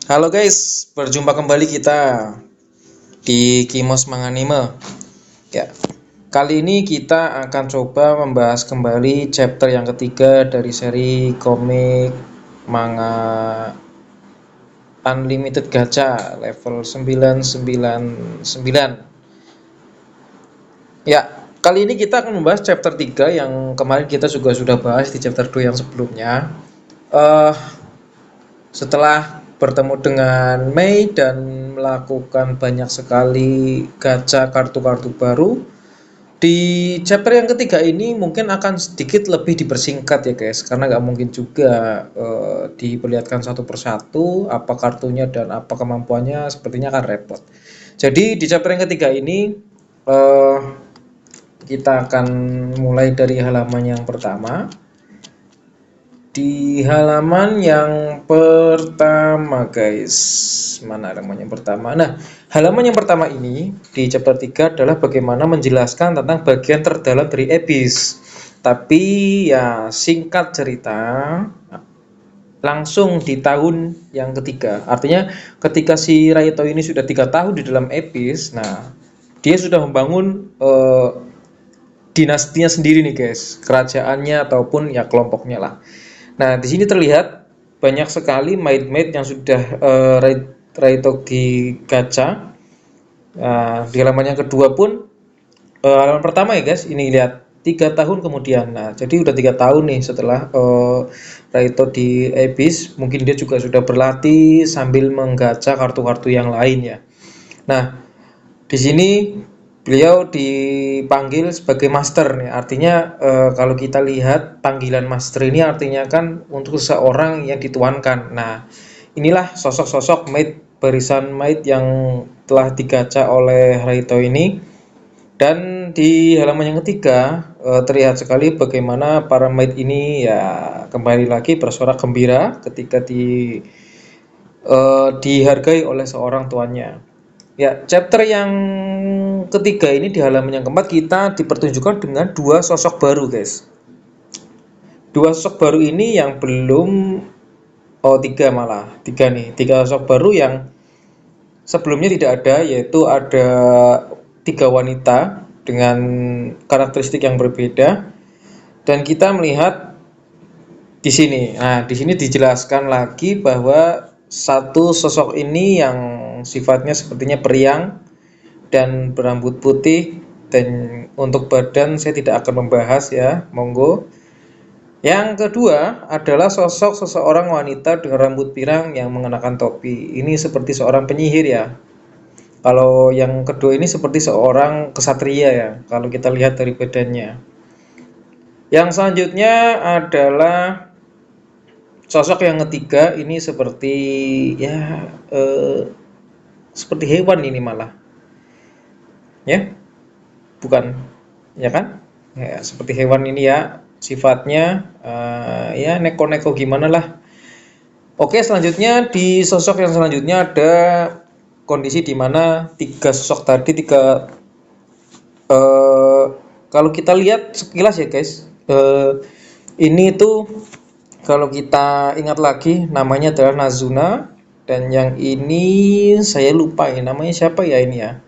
Halo guys, berjumpa kembali kita di Kimos Manganime. Ya, kali ini kita akan coba membahas kembali chapter yang ketiga dari seri komik manga Unlimited Gacha level 999. Ya, kali ini kita akan membahas chapter 3 yang kemarin kita juga sudah bahas di chapter 2 yang sebelumnya. Eh Setelah bertemu dengan Mei dan melakukan banyak sekali gacha kartu-kartu baru, di chapter yang ketiga ini mungkin akan sedikit lebih dipersingkat ya guys, karena nggak mungkin juga diperlihatkan satu persatu apa kartunya dan apa kemampuannya, sepertinya akan repot. Jadi di chapter yang ketiga ini eh, kita akan mulai dari halaman yang pertama. Di halaman yang pertama guys, mana halaman yang pertama? Nah, halaman yang pertama ini di chapter 3 adalah bagaimana menjelaskan tentang bagian terdalam dari Abyss. Tapi ya singkat cerita, langsung di tahun yang ketiga. Artinya ketika si Raito ini sudah 3 tahun di dalam Abyss, nah dia sudah membangun dinastinya sendiri nih guys, kerajaannya ataupun ya kelompoknya lah. Nah, di sini terlihat banyak sekali maid-maid yang sudah Raitogi gacha. Di halaman yang kedua pun halaman pertama ya guys, ini lihat 3 tahun kemudian. Nah, jadi udah 3 tahun nih setelah Raito di Abyss, mungkin dia juga sudah berlatih sambil menggacha kartu-kartu yang lain ya. Nah, di sini beliau dipanggil sebagai master nih. Artinya kalau kita lihat panggilan master ini artinya kan untuk seseorang yang dituankan. Nah, inilah sosok-sosok maid, barisan maid yang telah digacha oleh Raito ini. Dan di halaman yang ketiga terlihat sekali bagaimana para maid ini ya kembali lagi bersorak gembira ketika dihargai oleh seorang tuannya. Ya, chapter yang ketiga ini di halaman yang keempat kita dipertunjukkan dengan dua sosok baru, guys. Dua sosok baru ini yang belum, tiga malah, tiga nih, tiga sosok baru yang sebelumnya tidak ada, yaitu ada tiga wanita dengan karakteristik yang berbeda, dan kita melihat di sini. Nah, di sini dijelaskan lagi bahwa satu sosok ini yang sifatnya sepertinya periang dan berambut putih, dan untuk badan saya tidak akan membahas ya, monggo. Yang kedua adalah sosok seseorang wanita dengan rambut pirang yang mengenakan topi. Ini seperti seorang penyihir ya. Kalau yang kedua ini seperti seorang kesatria ya, kalau kita lihat dari badannya. Yang selanjutnya adalah sosok yang ketiga, ini seperti ya seperti hewan ini malah. Ya, bukan, ya kan? Ya, seperti hewan ini ya, sifatnya ya neko-neko gimana lah. Oke, selanjutnya di sosok yang selanjutnya ada kondisi di mana tiga sosok tadi, eh, kalau kita lihat sekilas ya guys, ini tuh kalau kita ingat lagi namanya adalah Nazuna, dan yang ini saya lupa ya namanya siapa ya ini ya.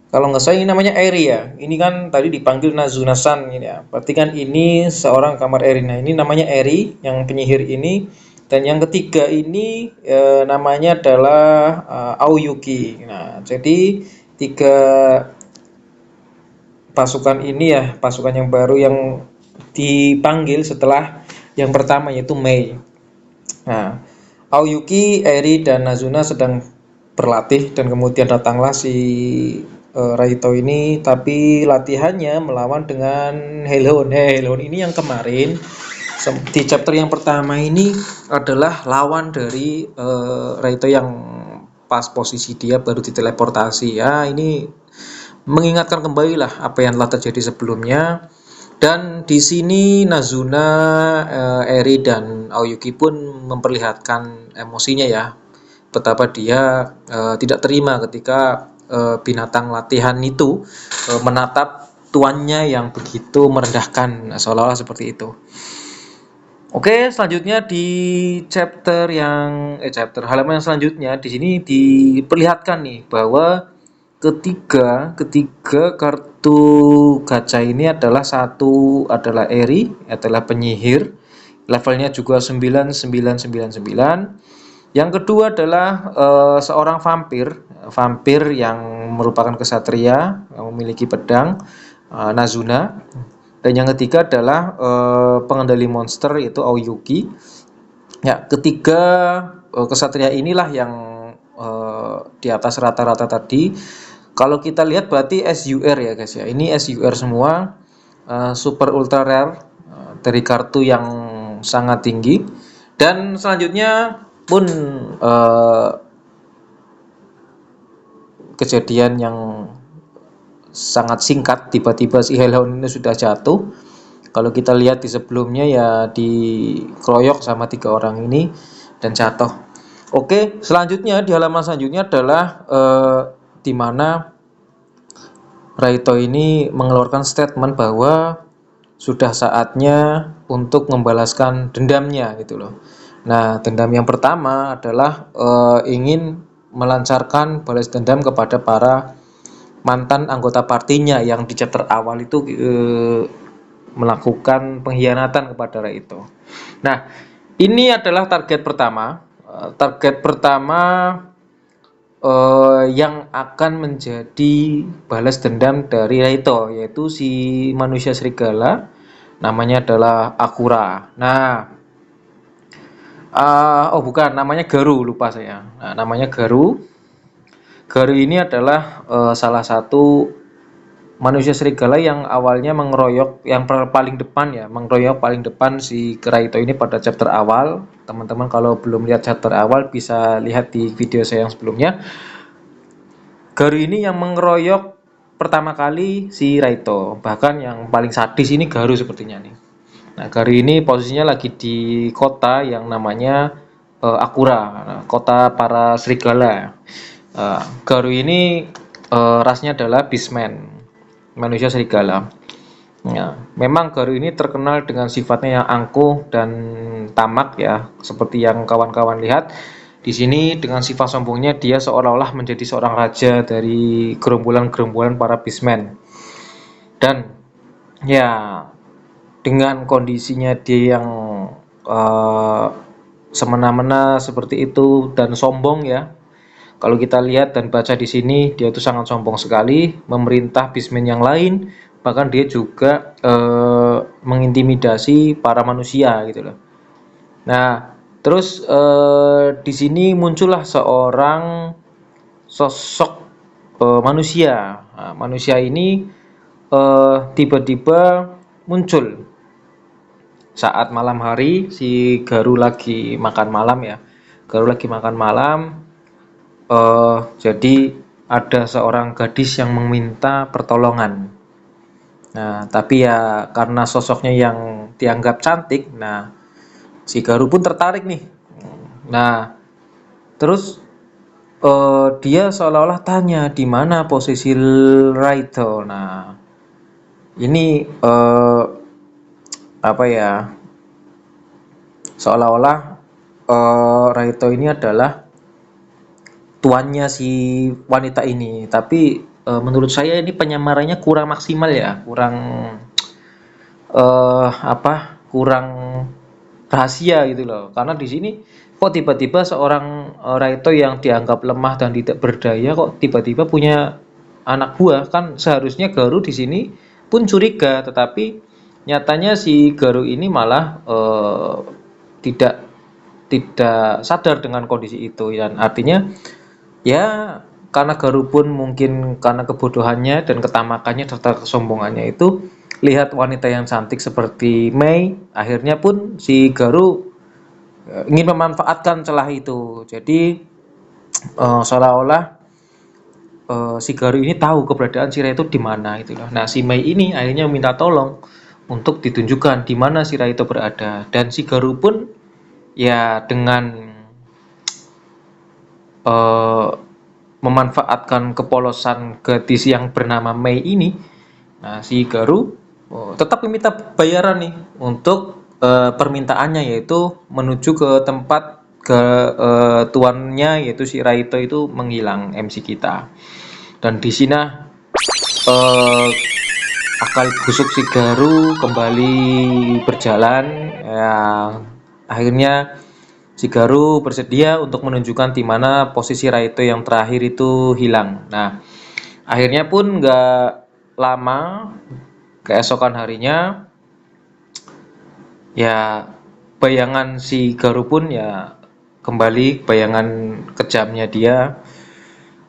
Kalau nggak salah ini namanya Eri ya. Ini kan tadi dipanggil Nazuna-san ini ya. Berarti kan ini seorang kamar Eri. Nah, ini namanya Eri yang penyihir ini. Dan yang ketiga ini namanya adalah Aoyuki. Nah, jadi tiga pasukan ini ya, pasukan yang baru yang dipanggil setelah yang pertama yaitu Mei. Nah, Aoyuki, Eri, dan Nazuna sedang berlatih dan kemudian datanglah si Raito ini, tapi latihannya melawan dengan Helon. Helon ini yang kemarin di chapter yang pertama ini adalah lawan dari Raito yang pas posisi dia baru diteleportasi ya. Ini mengingatkan kembali lah apa yang telah terjadi sebelumnya. Dan di sini Nazuna, Eri, dan Aoyuki pun memperlihatkan emosinya ya, betapa dia tidak terima ketika binatang latihan itu menatap tuannya yang begitu merendahkan, seolah-olah seperti itu. Oke, selanjutnya di halaman yang selanjutnya di sini diperlihatkan nih bahwa ketiga kartu gacha ini adalah satu adalah Eri, adalah penyihir, levelnya juga 9999. Yang kedua adalah seorang vampir, vampir yang merupakan kesatria yang memiliki pedang, Nazuna. Dan yang ketiga adalah pengendali monster yaitu Aoyuki. Ya, ketiga kesatria inilah yang di atas rata-rata tadi. Kalau kita lihat berarti SUR ya guys ya. Ini SUR semua, super ultra rare, dari kartu yang sangat tinggi. Dan selanjutnya pun kejadian yang sangat singkat, tiba-tiba si Hellhound ini sudah jatuh. Kalau kita lihat di sebelumnya ya dikeroyok sama 3 orang ini dan jatuh. Oke, selanjutnya di halaman selanjutnya adalah di mana Raito ini mengeluarkan statement bahwa sudah saatnya untuk membalaskan dendamnya gitu loh. Nah, dendam yang pertama adalah ingin melancarkan balas dendam kepada para mantan anggota partinya yang di chapter awal itu melakukan pengkhianatan kepada Raito. Nah, ini adalah target pertama. Target pertama yang akan menjadi balas dendam dari Raito, yaitu si manusia serigala, namanya adalah Akura. Nah, oh bukan, namanya Garu, lupa saya. Nah, namanya Garu. Garu ini adalah salah satu manusia serigala yang awalnya mengeroyok yang paling depan ya, mengeroyok paling depan si Raito ini pada chapter awal. Teman-teman kalau belum lihat chapter awal bisa lihat di video saya yang sebelumnya. Garu ini yang mengeroyok pertama kali si Raito, bahkan yang paling sadis ini Garu sepertinya nih. Nah, Garu ini posisinya lagi di kota yang namanya Akura, kota para serigala. Garu ini rasnya adalah Beastman, manusia serigala. Ya, memang Garu ini terkenal dengan sifatnya yang angkuh dan tamak ya, seperti yang kawan-kawan lihat. Di sini dengan sifat sombongnya dia seolah-olah menjadi seorang raja dari gerombolan-gerombolan para Beastman. Dan ya dengan kondisinya dia yang uh, semena-mena seperti itu dan sombong ya. Kalau kita lihat dan baca di sini, dia itu sangat sombong sekali, memerintah Beastman yang lain, bahkan dia juga mengintimidasi para manusia gitu loh. Nah, terus di sini muncullah seorang sosok manusia. Nah, manusia ini tiba-tiba muncul saat malam hari si Garu lagi makan malam ya. Garu lagi makan malam, jadi ada seorang gadis yang meminta pertolongan. Nah, tapi ya karena sosoknya yang dianggap cantik, nah si Garu pun tertarik nih. Nah, terus dia seolah-olah tanya di mana posisi Raito. Nah, ini apa ya? Seolah-olah Raito ini adalah tuannya si wanita ini, tapi menurut saya ini penyamarannya kurang maksimal ya, kurang kurang rahasia gitu loh. Karena di sini kok tiba-tiba seorang Raito yang dianggap lemah dan tidak berdaya kok tiba-tiba punya anak buah, kan seharusnya Garu di sini pun curiga, tetapi nyatanya si Garu ini malah tidak tidak sadar dengan kondisi itu, dan artinya ya karena Garu pun mungkin karena kebodohannya dan ketamakannya serta kesombongannya itu, lihat wanita yang cantik seperti Mei, akhirnya pun si Garu ingin memanfaatkan celah itu. Jadi seolah-olah si Garu ini tahu keberadaan si Rai itu di mana itu loh. Nah, si Mei ini akhirnya minta tolong untuk ditunjukkan di mana si Rai itu berada, dan si Garu pun ya dengan eh, memanfaatkan kepolosan gadis yang bernama Mei ini. Nah, si Garu tetap meminta bayaran nih untuk permintaannya, yaitu menuju ke tempat ke tuannya, yaitu si Raito itu menghilang MC kita. Dan di sini akal busuk si Garu kembali berjalan ya. Akhirnya si Garu bersedia untuk menunjukkan di mana posisi Raito yang terakhir itu hilang. Nah, akhirnya pun nggak lama, keesokan harinya ya bayangan si Garu pun ya kembali, bayangan kejamnya dia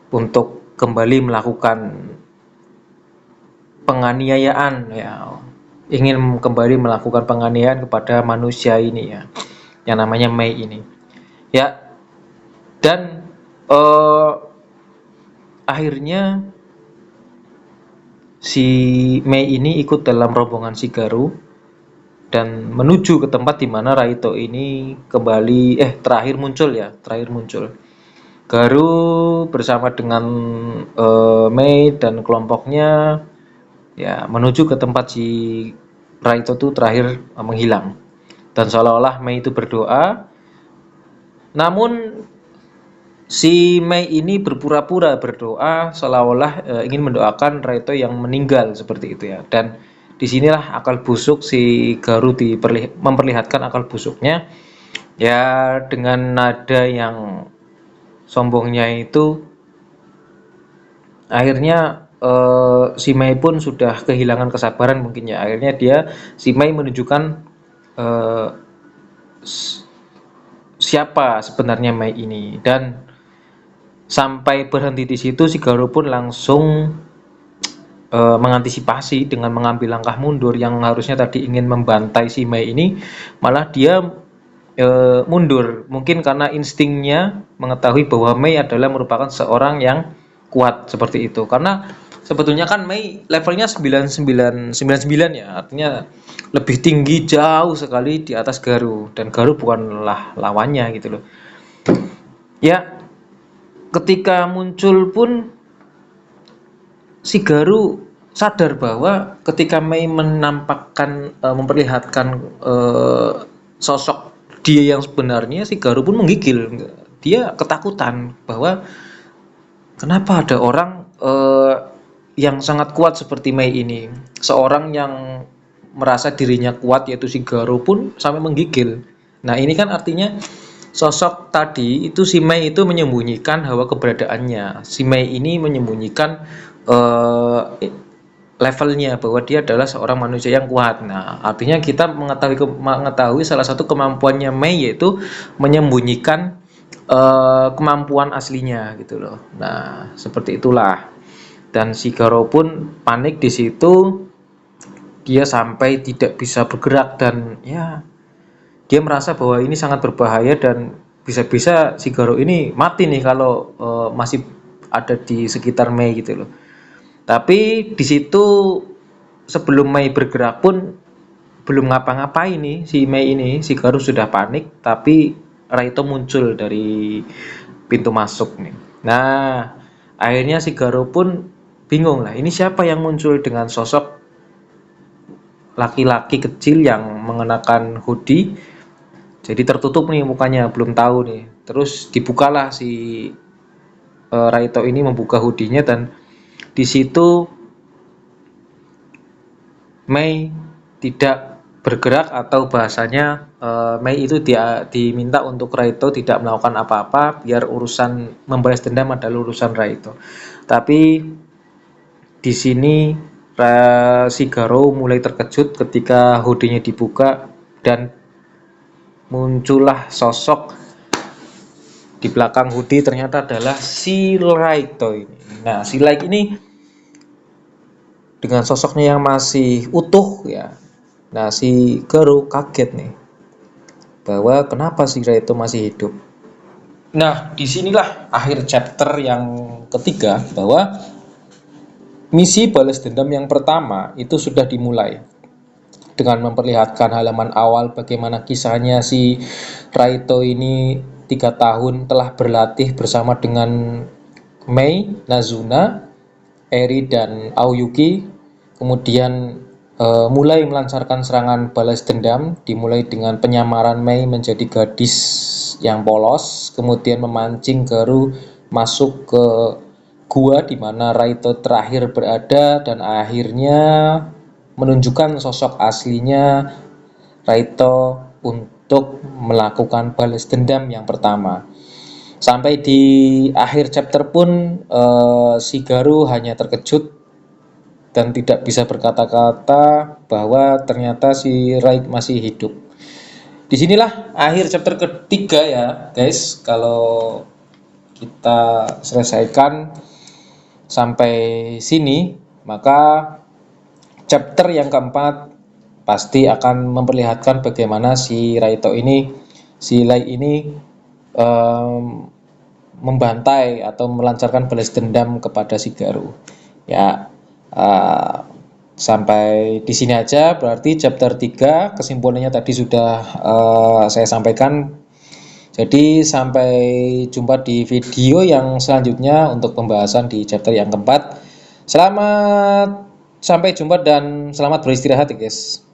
untuk kembali melakukan penganiayaan ya, ingin kembali melakukan penganiayaan kepada manusia ini ya, yang namanya Mei ini ya. Dan akhirnya si Mei ini ikut dalam rombongan si Garu dan menuju ke tempat di mana Raito ini kembali terakhir muncul. Garu bersama dengan Mei dan kelompoknya ya menuju ke tempat si Raito itu terakhir menghilang. Dan seolah-olah Mei itu berdoa, namun si Mei ini berpura-pura berdoa seolah-olah ingin mendoakan Raito yang meninggal seperti itu ya. Dan disinilah akal busuk si Garu memperlihatkan akal busuknya ya, dengan nada yang sombongnya itu. Akhirnya si Mei pun sudah kehilangan kesabaran mungkin ya. Akhirnya si Mei menunjukkan eh, siapa sebenarnya Mei ini, dan sampai berhenti di situ si Garu pun langsung mengantisipasi dengan mengambil langkah mundur. Yang harusnya tadi ingin membantai si Mei ini, malah dia mundur, mungkin karena instingnya mengetahui bahwa Mei adalah merupakan seorang yang kuat seperti itu. Karena sebetulnya kan Mei levelnya 99 ya, artinya lebih tinggi jauh sekali di atas Garu, dan Garu bukanlah lawannya gitu loh ya. Ketika muncul pun si Garu sadar bahwa ketika Mei menampakkan memperlihatkan sosok dia yang sebenarnya, si Garu pun menggigil. Dia ketakutan bahwa kenapa ada orang yang sangat kuat seperti Mei ini, seorang yang merasa dirinya kuat yaitu si Garu pun sampai menggigil. Nah, ini kan artinya sosok tadi itu si Mei itu menyembunyikan hawa keberadaannya. Si Mei ini menyembunyikan levelnya bahwa dia adalah seorang manusia yang kuat. Nah, artinya kita mengetahui salah satu kemampuannya Mei yaitu menyembunyikan kemampuan aslinya gitu loh. Nah, seperti itulah. Dan si Garo pun panik di situ. Dia sampai tidak bisa bergerak, dan ya dia merasa bahwa ini sangat berbahaya dan bisa-bisa si Garo ini mati nih kalau masih ada di sekitar Mei gitu loh. Tapi di situ sebelum Mei bergerak pun belum ngapa-ngapain nih si Mei ini, si Garu sudah panik, tapi Raito muncul dari pintu masuk nih. Nah, akhirnya si Garu pun bingung lah, ini siapa yang muncul dengan sosok laki-laki kecil yang mengenakan hoodie, jadi tertutup nih mukanya, belum tahu nih. Terus dibukalah si Raito ini, membuka hoodie-nya, dan di situ Mei tidak bergerak, atau bahasanya Mei itu diminta untuk Raito tidak melakukan apa-apa, biar urusan membalas dendam adalah urusan Raito. Tapi di sini si Garo mulai terkejut ketika hoodie-nya dibuka dan muncullah sosok di belakang hoodie, ternyata adalah si Raito ini. Nah, si Light ini dengan sosoknya yang masih utuh ya. Nah, si Garo kaget nih bahwa kenapa si Raito masih hidup. Nah, disinilah akhir chapter yang ketiga, bahwa misi balas dendam yang pertama itu sudah dimulai dengan memperlihatkan halaman awal bagaimana kisahnya si Raito ini 3 tahun telah berlatih bersama dengan Mei, Nazuna, Eri, dan Aoyuki. Kemudian mulai melancarkan serangan balas dendam, dimulai dengan penyamaran Mei menjadi gadis yang polos, kemudian memancing Garu masuk ke gua di mana Raito terakhir berada dan akhirnya menunjukkan sosok aslinya Raito untuk melakukan balas dendam yang pertama. Sampai di akhir chapter pun si Garu hanya terkejut dan tidak bisa berkata-kata bahwa ternyata si Raid masih hidup. Disinilah akhir chapter ketiga ya guys. Kalau kita selesaikan sampai sini, maka chapter yang keempat pasti akan memperlihatkan bagaimana si Raito ini, si Lai ini membantai atau melancarkan balas dendam kepada si Garu. Ya, sampai di sini aja berarti chapter 3 kesimpulannya tadi sudah saya sampaikan. Jadi sampai jumpa di video yang selanjutnya untuk pembahasan di chapter yang keempat. Selamat sampai jumpa dan selamat beristirahat ya guys.